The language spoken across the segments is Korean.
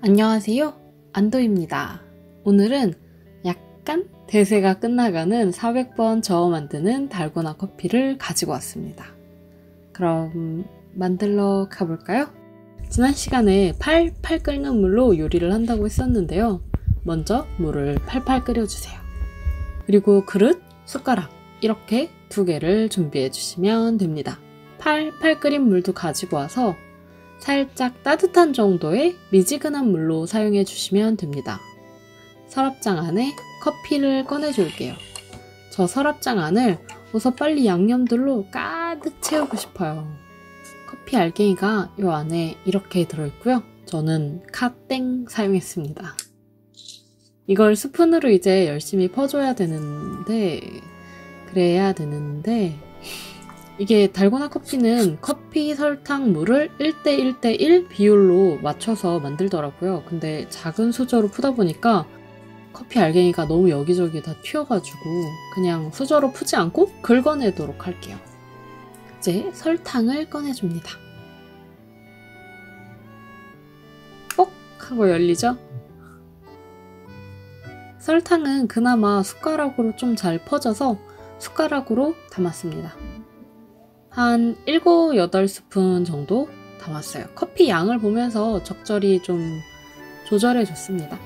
안녕하세요, 안도입니다. 오늘은 약간 대세가 끝나가는 400번 저어 만드는 달고나 커피를 가지고 왔습니다. 그럼 만들러 가볼까요? 지난 시간에 팔팔 끓는 물로 요리를 한다고 했었는데요. 먼저 물을 팔팔 끓여주세요. 그리고 그릇, 숟가락 이렇게 2개를 준비해 주시면 됩니다. 팔팔 끓인 물도 가지고 와서 살짝 따뜻한 정도의 미지근한 물로 사용해 주시면 됩니다. 서랍장 안에 커피를 꺼내 줄게요. 저 서랍장 안을 어서 빨리 양념들로 가득 채우고 싶어요. 커피 알갱이가 이 안에 이렇게 들어있고요. 저는 카땡 사용했습니다. 이걸 스푼으로 이제 열심히 퍼줘야 되는데 그래야 되는데 이게 달고나 커피는 커피, 설탕, 물을 1:1:1 비율로 맞춰서 만들더라고요. 근데 작은 수저로 푸다 보니까 커피 알갱이가 너무 여기저기 다 튀어가지고 그냥 수저로 푸지 않고 긁어내도록 할게요. 이제 설탕을 꺼내줍니다. 뽁! 하고 열리죠? 설탕은 그나마 숟가락으로 좀 잘 퍼져서 숟가락으로 담았습니다. 한 7, 8스푼 정도 담았어요. 커피 양을 보면서 적절히 좀 조절해 줬습니다.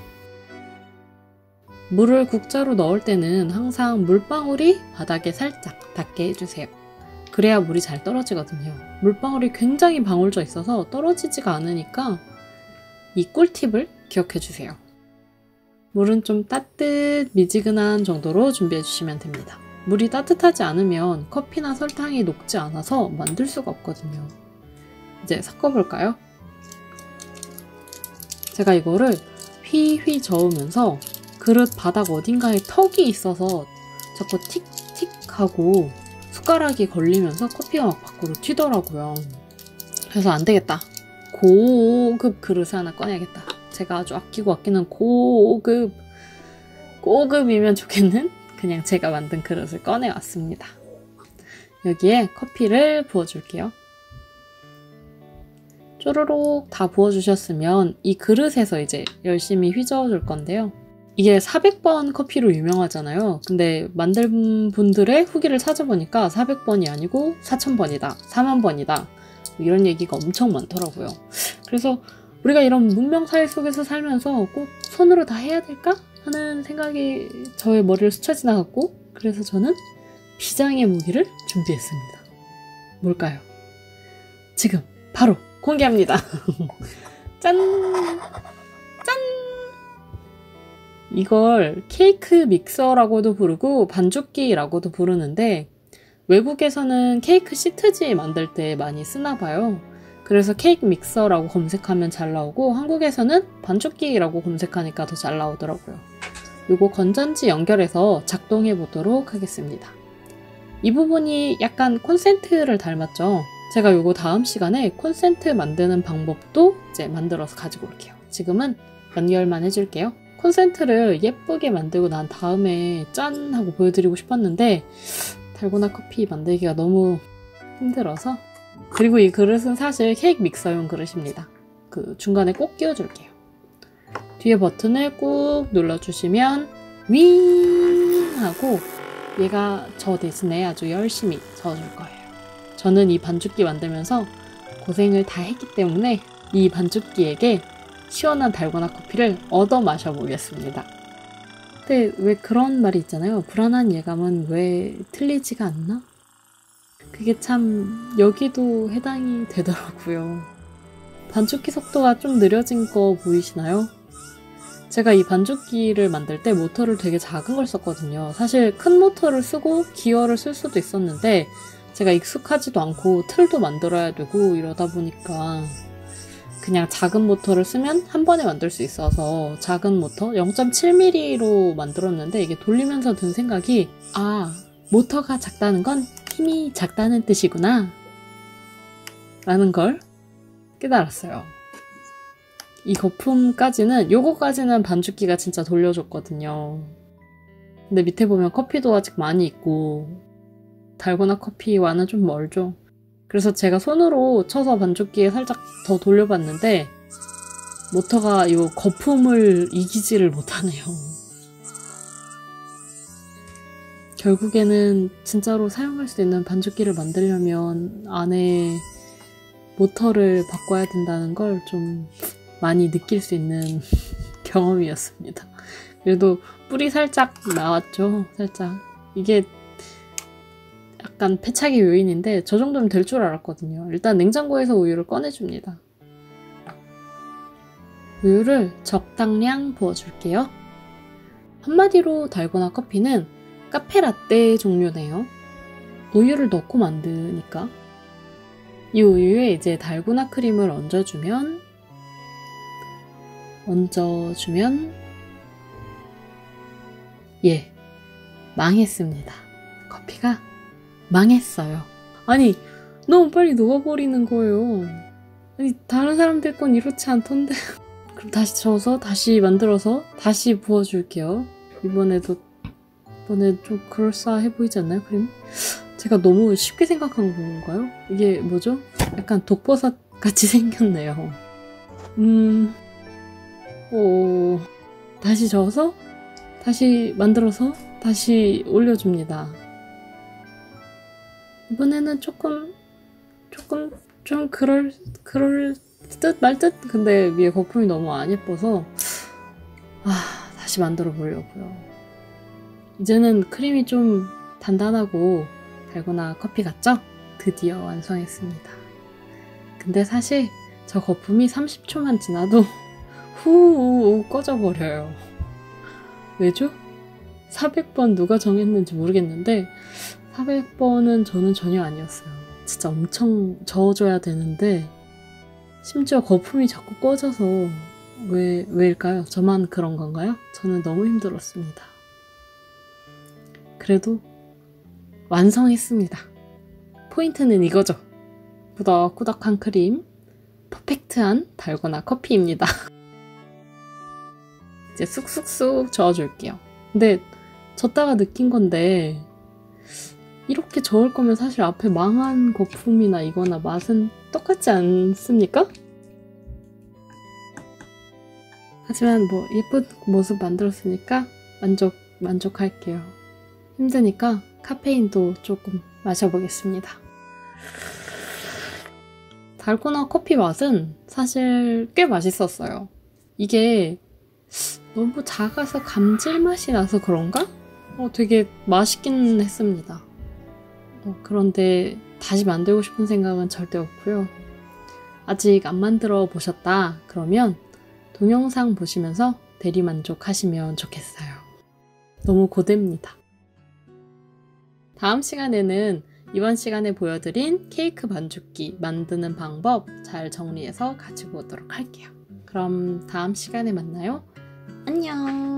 물을 국자로 넣을 때는 항상 물방울이 바닥에 살짝 닿게 해주세요. 그래야 물이 잘 떨어지거든요. 물방울이 굉장히 방울져 있어서 떨어지지가 않으니까 이 꿀팁을 기억해 주세요. 물은 좀 미지근한 정도로 준비해 주시면 됩니다. 물이 따뜻하지 않으면 커피나 설탕이 녹지 않아서 만들 수가 없거든요. 이제 섞어볼까요? 제가 이거를 휘휘 저으면서 그릇 바닥 어딘가에 턱이 있어서 자꾸 틱틱 하고 숟가락이 걸리면서 커피가 막 밖으로 튀더라고요. 그래서 안 되겠다. 고급 그릇을 하나 꺼내야겠다. 제가 아주 아끼는 고급이면 좋겠는 그냥 제가 만든 그릇을 꺼내왔습니다. 여기에 커피를 부어줄게요. 쪼르륵 다 부어주셨으면 이 그릇에서 이제 열심히 휘저어줄 건데요. 이게 400번 커피로 유명하잖아요. 근데 만든 분들의 후기를 찾아보니까 400번이 아니고 4000번이다, 40,000번이다 이런 얘기가 엄청 많더라고요. 그래서 우리가 이런 문명사회 속에서 살면서 꼭 손으로 다 해야 될까? 하는 생각이 저의 머리를 스쳐 지나갔고, 그래서 저는 비장의 무기를 준비했습니다. 뭘까요? 지금 바로 공개합니다. 짠! 짠! 이걸 케이크 믹서라고도 부르고 반죽기라고도 부르는데 외국에서는 케이크 시트지 만들 때 많이 쓰나 봐요. 그래서 케이크 믹서라고 검색하면 잘 나오고 한국에서는 반죽기라고 검색하니까 더 잘 나오더라고요. 요거 건전지 연결해서 작동해 보도록 하겠습니다. 이 부분이 약간 콘센트를 닮았죠? 제가 요거 다음 시간에 콘센트 만드는 방법도 이제 만들어서 가지고 올게요. 지금은 연결만 해줄게요. 콘센트를 예쁘게 만들고 난 다음에 짠! 하고 보여드리고 싶었는데 달고나 커피 만들기가 너무 힘들어서. 그리고 이 그릇은 사실 케이크 믹서용 그릇입니다. 그 중간에 꼭 끼워줄게요. 뒤에 버튼을 꾹 눌러주시면 윙! 하고 얘가 저 대신에 아주 열심히 저어줄 거예요. 저는 이 반죽기 만들면서 고생을 다 했기 때문에 이 반죽기에게 시원한 달고나 커피를 얻어 마셔보겠습니다. 근데 왜 그런 말이 있잖아요. 불안한 예감은 왜 틀리지가 않나? 그게 참 여기도 해당이 되더라고요. 반죽기 속도가 좀 느려진 거 보이시나요? 제가 이 반죽기를 만들 때 모터를 되게 작은 걸 썼거든요. 사실 큰 모터를 쓰고 기어를 쓸 수도 있었는데 제가 익숙하지도 않고 틀도 만들어야 되고 이러다 보니까 그냥 작은 모터를 쓰면 한 번에 만들 수 있어서 작은 모터 0.7mm로 만들었는데 이게 돌리면서 든 생각이 모터가 작다는 건 힘이 작다는 뜻이구나 라는 걸 깨달았어요. 이 거품까지는 요거까지는 반죽기가 진짜 돌려줬거든요. 근데 밑에 보면 커피도 아직 많이 있고 달고나 커피와는 좀 멀죠. 그래서 제가 손으로 쳐서 반죽기에 살짝 더 돌려봤는데 모터가 이 거품을 이기지를 못하네요. 결국에는 진짜로 사용할 수 있는 반죽기를 만들려면 안에 모터를 바꿔야 된다는 걸 좀 많이 느낄 수 있는 경험이었습니다. 그래도 뿔이 살짝 나왔죠. 살짝. 이게 약간 패착의 요인인데 저 정도면 될 줄 알았거든요. 일단 냉장고에서 우유를 꺼내줍니다. 우유를 적당량 부어줄게요. 한마디로 달고나 커피는 카페라떼 종류네요. 우유를 넣고 만드니까. 이 우유에 이제 달고나 크림을 얹어주면 예, 망했습니다. 커피가 망했어요. 아니, 너무 빨리 녹아버리는 거예요. 아니, 다른 사람들 건 이렇지 않던데. 그럼 다시 저어서 다시 만들어서 다시 부어줄게요. 이번에 좀 그럴싸해 보이지 않나요, 크림? 제가 너무 쉽게 생각한 건가요? 이게 뭐죠? 약간 독버섯 같이 생겼네요. 다시 저어서 다시 만들어서 다시 올려줍니다. 이번에는 좀 그럴 듯 말 듯? 근데 위에 거품이 너무 안 예뻐서 다시 만들어 보려고요. 이제는 크림이 좀 단단하고 달고나 커피 같죠? 드디어 완성했습니다. 근데 사실 저 거품이 30초만 지나도 후 꺼져버려요. 왜죠? 400번 누가 정했는지 모르겠는데 400번은 저는 전혀 아니었어요. 진짜 엄청 저어줘야 되는데 심지어 거품이 자꾸 꺼져서 왜일까요? 저만 그런 건가요? 저는 너무 힘들었습니다. 그래도 완성했습니다. 포인트는 이거죠. 꾸덕꾸덕한 크림, 퍼펙트한 달고나 커피입니다. 이제 쑥쑥쑥 저어줄게요. 근데 젓다가 느낀 건데 이렇게 저을 거면 사실 앞에 망한 거품이나 이거나 맛은 똑같지 않습니까? 하지만 뭐 예쁜 모습 만들었으니까 만족할게요. 힘드니까 카페인도 조금 마셔보겠습니다. 달고나 커피 맛은 사실 꽤 맛있었어요. 이게 너무 작아서 감질맛이 나서 그런가? 되게 맛있긴 했습니다. 그런데 다시 만들고 싶은 생각은 절대 없고요. 아직 안 만들어 보셨다 그러면 동영상 보시면서 대리만족하시면 좋겠어요. 너무 고됩니다. 다음 시간에는 이번 시간에 보여드린 케이크 반죽기 만드는 방법 잘 정리해서 가지고 오도록 할게요. 그럼 다음 시간에 만나요. 안녕!